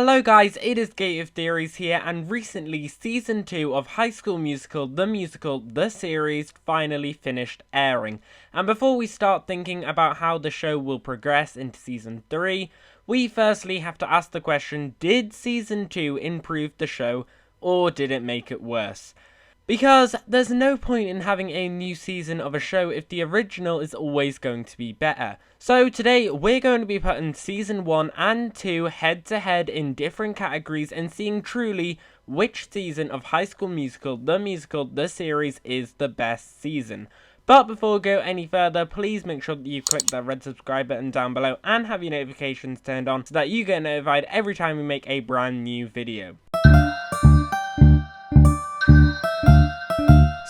Hello guys, it is Gate of Theories here, and recently Season 2 of High School Musical, the series, finally finished airing. And before we start thinking about how the show will progress into Season 3, we firstly have to ask the question, did Season 2 improve the show, or did it make it worse? Because there's no point in having a new season of a show if the original is always going to be better. So today we're going to be putting Season 1 and 2 head to head in different categories and seeing truly which season of High School Musical, the series, is the best season. But before we go any further, please make sure that you click that red subscribe button down below and have your notifications turned on so that you get notified every time we make a brand new video.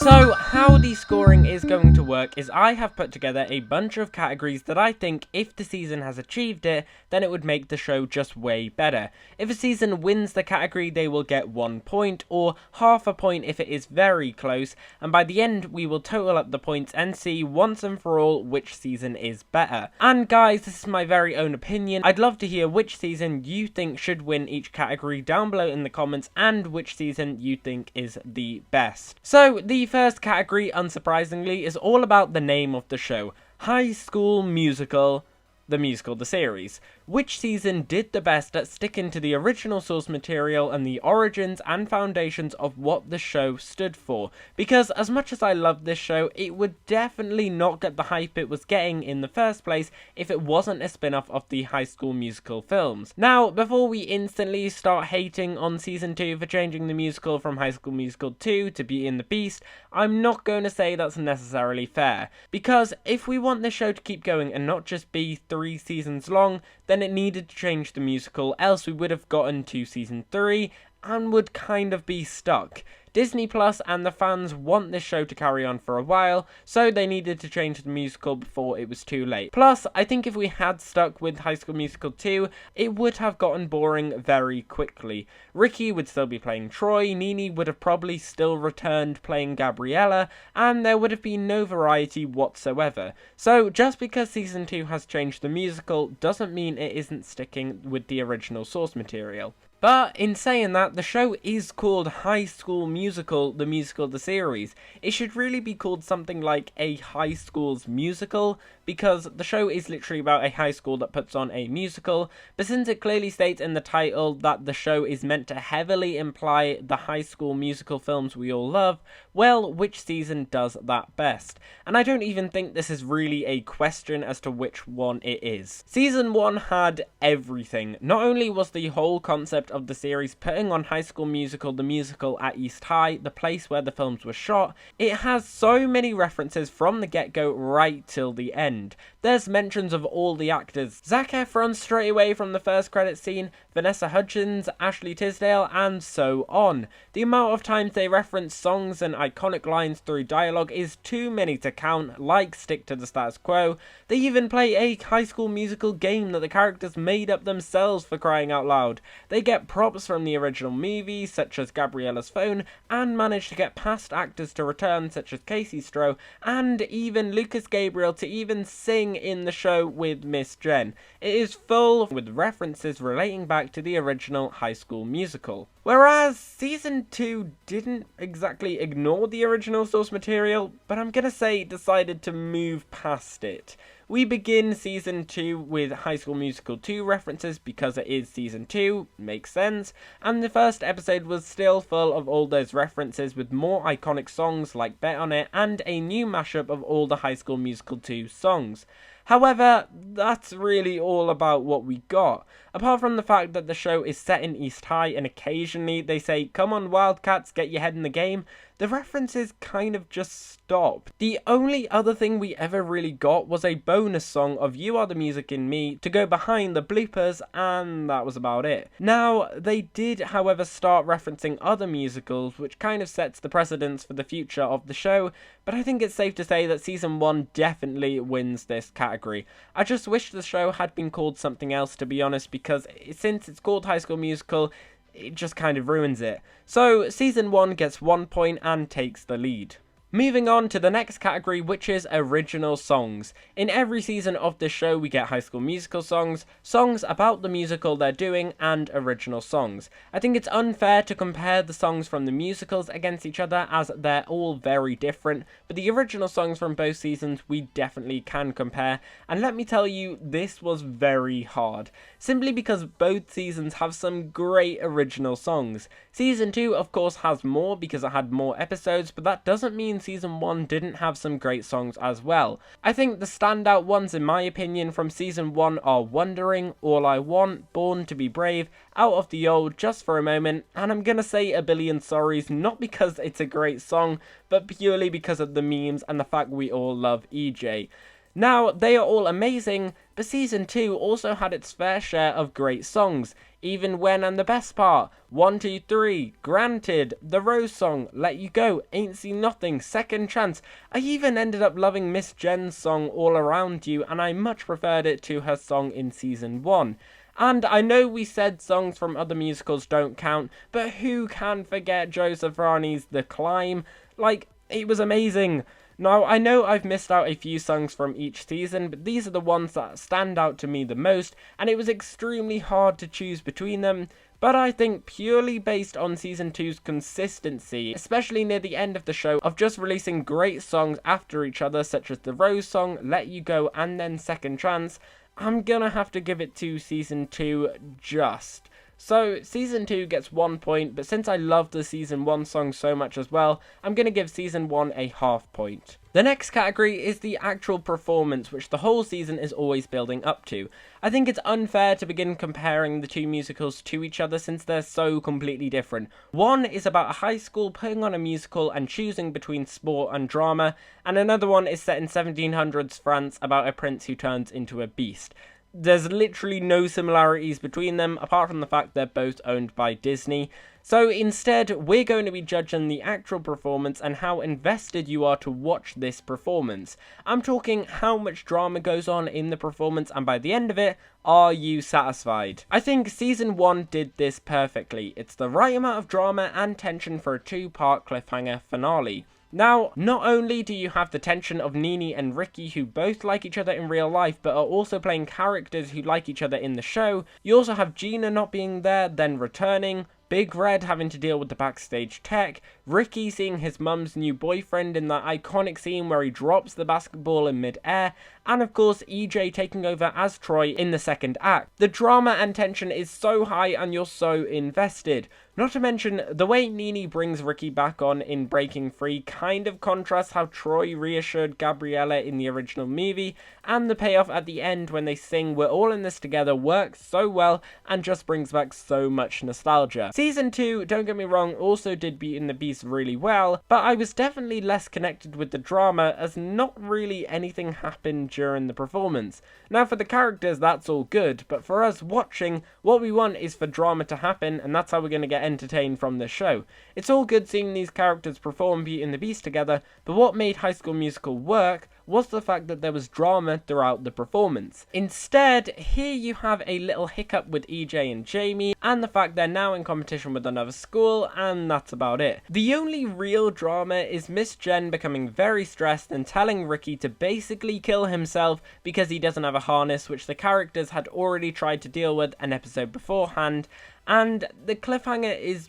So, how the scoring is going to work is I have put together a bunch of categories that I think if the season has achieved it, then it would make the show just way better. If a season wins the category, they will get 1 point, or half a point if it is very close, and by the end we will total up the points and see once and for all which season is better. And guys, this is my very own opinion. I'd love to hear which season you think should win each category down below in the comments, and which season you think is the best. So, the first category, unsurprisingly, is all about the name of the show. High School Musical, the series. Which season did the best at sticking to the original source material and the origins and foundations of what the show stood for? Because as much as I love this show, it would definitely not get the hype it was getting in the first place if it wasn't a spin-off of the High School Musical films. Now, before we instantly start hating on Season 2 for changing the musical from High School Musical 2 to Beauty and the Beast, I'm not going to say that's necessarily fair. Because if we want this show to keep going and not just be 3 seasons long, then it needed to change the musical, else we would have gotten to Season 3 and would kind of be stuck. Disney Plus and the fans want this show to carry on for a while, so they needed to change the musical before it was too late. Plus, I think if we had stuck with High School Musical 2, it would have gotten boring very quickly. Ricky would still be playing Troy, Nene would have probably still returned playing Gabriella, and there would have been no variety whatsoever. So, just because Season 2 has changed the musical doesn't mean it isn't sticking with the original source material. But in saying that, the show is called High School Musical, the series. It should really be called something like A High School's Musical, because the show is literally about a high school that puts on a musical, but since it clearly states in the title that the show is meant to heavily imply the High School Musical films we all love, well, which season does that best? And I don't even think this is really a question as to which one it is. Season 1 had everything. Not only was the whole concept of the series putting on High School Musical, the musical at East High, the place where the films were shot, it has so many references from the get-go right till the end. There's mentions of all the actors. Zac Efron straight away from the first credit scene, Vanessa Hudgens, Ashley Tisdale, and so on. The amount of times they reference songs and iconic lines through dialogue is too many to count, like Stick to the Status Quo. They even play a High School Musical game that the characters made up themselves, for crying out loud. They get props from the original movie, such as Gabriella's phone, and manage to get past actors to return, such as Casey Stroh, and even Lucas Gabriel to even sing in the show with Miss Jen. It is full with references relating back to the original High School Musical. Whereas Season 2 didn't exactly ignore the original source material, but I'm gonna say decided to move past it. We begin Season 2 with High School Musical 2 references because it is Season 2, makes sense, and the first episode was still full of all those references with more iconic songs like Bet On It and a new mashup of all the High School Musical 2 songs. However, that's really all about what we got. Apart from the fact that the show is set in East High and occasionally they say, "Come on Wildcats, get your head in the game," the references kind of just stop. The only other thing we ever really got was a bonus song of You Are the Music in Me to go behind the bloopers, and that was about it. Now, they did, however, start referencing other musicals, which kind of sets the precedence for the future of the show, but I think it's safe to say that Season 1 definitely wins this category. I just wish the show had been called something else, to be honest, because since it's called High School Musical, it just kind of ruins it. So, Season 1 gets 1 point and takes the lead. Moving on to the next category, which is original songs. In every season of this show, we get High School Musical songs, songs about the musical they're doing, and original songs. I think it's unfair to compare the songs from the musicals against each other, as they're all very different, but the original songs from both seasons we definitely can compare, and let me tell you, this was very hard, simply because both seasons have some great original songs. Season 2 of course has more because it had more episodes, but that doesn't mean Season 1 didn't have some great songs as well. I think the standout ones in my opinion from Season 1 are Wondering, All I Want, Born to be Brave, Out of the Old, Just for a Moment, and I'm gonna say A Billion Sorries, not because it's a great song, but purely because of the memes and the fact we all love EJ. Now, they are all amazing, but Season 2 also had its fair share of great songs. Even When and The Best Part, 1, 2, 3, Granted, The Rose Song, Let You Go, Ain't Seen Nothing, Second Chance. I even ended up loving Miss Jen's song All Around You, and I much preferred it to her song in Season 1. And I know we said songs from other musicals don't count, but who can forget Joe Satriani's The Climb? Like, it was amazing. Now, I know I've missed out a few songs from each season, but these are the ones that stand out to me the most, and it was extremely hard to choose between them, but I think purely based on Season 2's consistency, especially near the end of the show, of just releasing great songs after each other, such as The Rose Song, Let You Go, and then Second Chance, I'm gonna have to give it to Season 2 just. So, Season 2 gets 1 point, but since I love the Season 1 song so much as well, I'm going to give Season 1 a half point. The next category is the actual performance, which the whole season is always building up to. I think it's unfair to begin comparing the two musicals to each other since they're so completely different. One is about a high school putting on a musical and choosing between sport and drama, and another one is set in 1700s France about a prince who turns into a beast. There's literally no similarities between them, apart from the fact they're both owned by Disney. So instead, we're going to be judging the actual performance and how invested you are to watch this performance. I'm talking how much drama goes on in the performance, and by the end of it, are you satisfied? I think Season 1 did this perfectly. It's the right amount of drama and tension for a 2-part cliffhanger finale. Now, not only do you have the tension of Nini and Ricky, who both like each other in real life, but are also playing characters who like each other in the show, you also have Gina not being there, then returning, Big Red having to deal with the backstage tech, Ricky seeing his mum's new boyfriend in that iconic scene where he drops the basketball in mid-air, and of course EJ taking over as Troy in the second act. The drama and tension is so high and you're so invested. Not to mention, the way Nini brings Ricky back on in Breaking Free kind of contrasts how Troy reassured Gabriella in the original movie, and the payoff at the end when they sing We're All in This Together works so well and just brings back so much nostalgia. Season 2, don't get me wrong, also did Beauty and the Beast really well, but I was definitely less connected with the drama as not really anything happened during the performance. Now for the characters, that's all good, but for us watching, what we want is for drama to happen, and that's how we're going to get entertained from this show. It's all good seeing these characters perform Beauty and the Beast together, but what made High School Musical work was the fact that there was drama throughout the performance. Instead, here you have a little hiccup with EJ and Jamie, and the fact they're now in competition with another school, and that's about it. The only real drama is Miss Jen becoming very stressed and telling Ricky to basically kill himself because he doesn't have a harness, which the characters had already tried to deal with an episode beforehand, and the cliffhanger is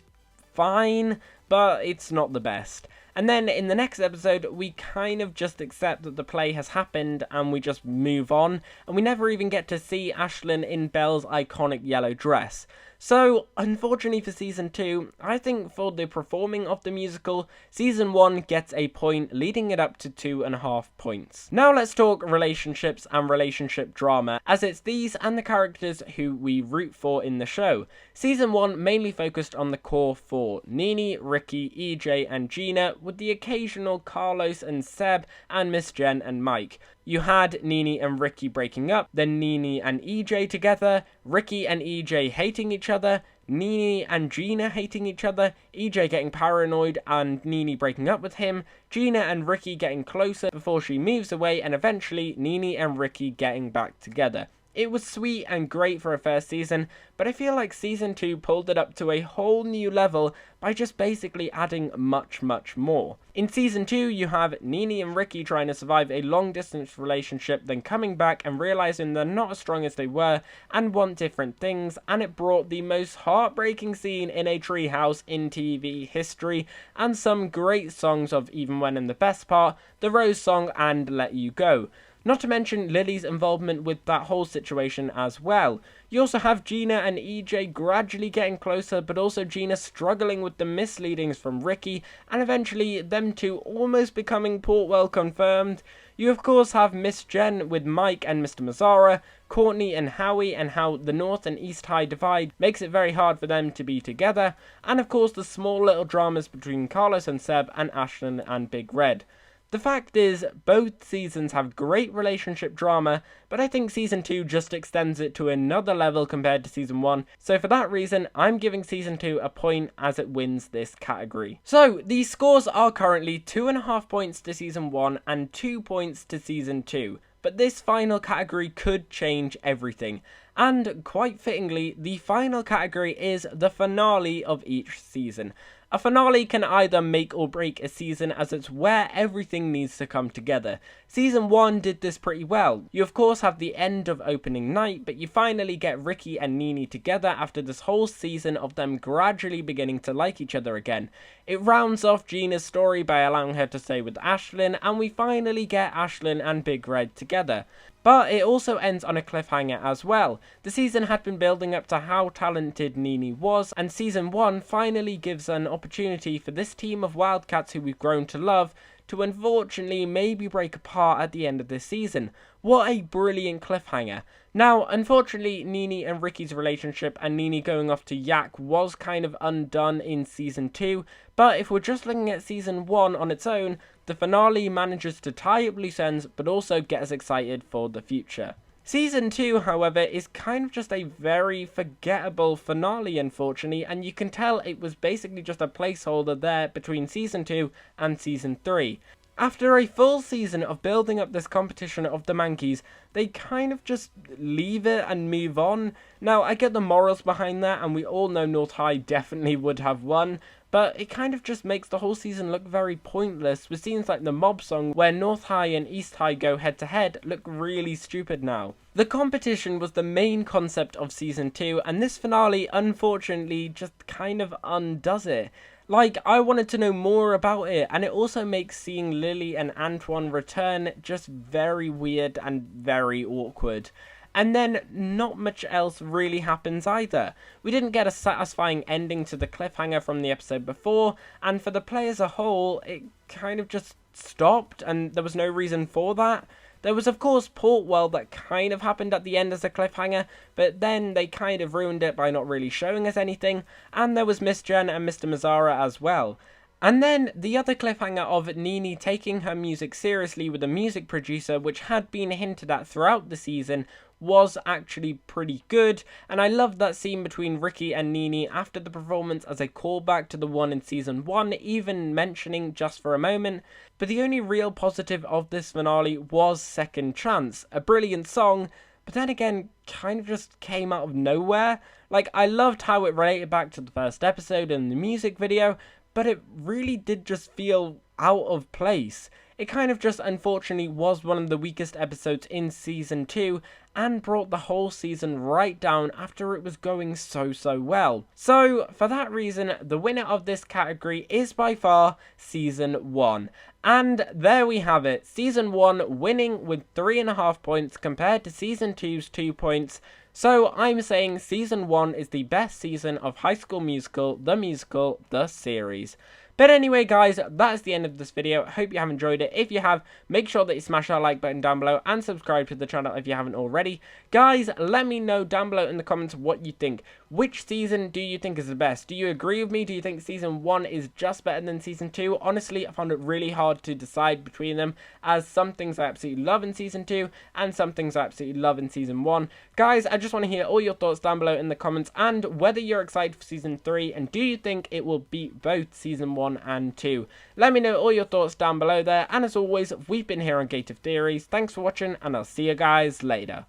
fine, but it's not the best. And then in the next episode, we kind of just accept that the play has happened and we just move on, and we never even get to see Ashlyn in Belle's iconic yellow dress. So, unfortunately for Season 2, I think for the performing of the musical, Season 1 gets a point, leading it up to 2.5 points. Now let's talk relationships and relationship drama, as it's these and the characters who we root for in the show. Season 1 mainly focused on the core 4, Nini, Ricky, EJ and Gina, with the occasional Carlos and Seb, and Miss Jen and Mike. You had Nini and Ricky breaking up, then Nini and EJ together, Ricky and EJ hating each other, Nini and Gina hating each other, EJ getting paranoid and Nini breaking up with him, Gina and Ricky getting closer before she moves away, and eventually Nini and Ricky getting back together. It was sweet and great for a first season, but I feel like season 2 pulled it up to a whole new level by just basically adding much more. In season 2, you have Nini and Ricky trying to survive a long distance relationship, then coming back and realizing they're not as strong as they were and want different things, and it brought the most heartbreaking scene in a treehouse in TV history, and some great songs of Even When in the Best Part, the Rose song and Let You Go. Not to mention Lily's involvement with that whole situation as well. You also have Gina and EJ gradually getting closer, but also Gina struggling with the misleadings from Ricky, and eventually them two almost becoming Portwell confirmed. You of course have Miss Jen with Mike and Mr. Mazzara, Courtney and Howie, and how the North and East High divide makes it very hard for them to be together, and of course the small little dramas between Carlos and Seb and Ashlyn and Big Red. The fact is, both seasons have great relationship drama, but I think season 2 just extends it to another level compared to season 1, so for that reason, I'm giving season 2 a point as it wins this category. So, the scores are currently 2.5 points to season 1 and 2 points to season 2, but this final category could change everything. And quite fittingly, the final category is the finale of each season. A finale can either make or break a season, as it's where everything needs to come together. Season 1 did this pretty well. You of course have the end of opening night, but you finally get Ricky and Nini together after this whole season of them gradually beginning to like each other again. It rounds off Gina's story by allowing her to stay with Ashlyn, and we finally get Ashlyn and Big Red together. But it also ends on a cliffhanger as well. The season had been building up to how talented Nini was, and season 1 finally gives an opportunity for this team of Wildcats who we've grown to love to unfortunately maybe break apart at the end of this season. What a brilliant cliffhanger. Now, unfortunately, Nini and Ricky's relationship and Nini going off to Yak was kind of undone in season 2, but if we're just looking at season 1 on its own, the finale manages to tie up loose ends, but also get us excited for the future. Season 2, however, is kind of just a very forgettable finale, unfortunately, and you can tell it was basically just a placeholder there between Season 2 and Season 3. After a full season of building up this competition of the Mankeys, they kind of just leave it and move on. Now, I get the morals behind that, and we all know North High definitely would have won, but it kind of just makes the whole season look very pointless, with scenes like the mob song where North High and East High go head to head look really stupid now. The competition was the main concept of season 2, and this finale unfortunately just kind of undoes it. Like, I wanted to know more about it, and it also makes seeing Lily and Antoine return just very weird and very awkward. And then not much else really happens either. We didn't get a satisfying ending to the cliffhanger from the episode before, and for the play as a whole, it kind of just stopped, and there was no reason for that. There was of course Portwell that kind of happened at the end as a cliffhanger, but then they kind of ruined it by not really showing us anything, and there was Miss Jen and Mr. Mazzara as well. And then the other cliffhanger of Nini taking her music seriously with a music producer, which had been hinted at throughout the season, was actually pretty good, and I loved that scene between Ricky and Nini after the performance as a callback to the one in season 1, even mentioning Just for a Moment. But the only real positive of this finale was Second Chance, a brilliant song, but then again kind of just came out of nowhere. Like, I loved how it related back to the first episode and the music video, but it really did just feel out of place. It kind of just unfortunately was one of the weakest episodes in season 2 and brought the whole season right down after it was going so well. So for that reason, the winner of this category is by far season 1. And there we have it, season 1 winning with 3.5 points compared to season 2's 2 points. So I'm saying season 1 is the best season of High School Musical, the series. But anyway guys, that is the end of this video. I hope you have enjoyed it. If you have, make sure that you smash that like button down below and subscribe to the channel if you haven't already. Guys, let me know down below in the comments what you think. Which season do you think is the best? Do you agree with me? Do you think season 1 is just better than season 2? Honestly, I found it really hard to decide between them, as some things I absolutely love in season 2 and some things I absolutely love in season 1. Guys, I just want to hear all your thoughts down below in the comments, and whether you're excited for season 3, and do you think it will beat both season 1 and 2? Let me know all your thoughts down below there, and as always, we've been here on Gate of Theories. Thanks for watching, and I'll see you guys later.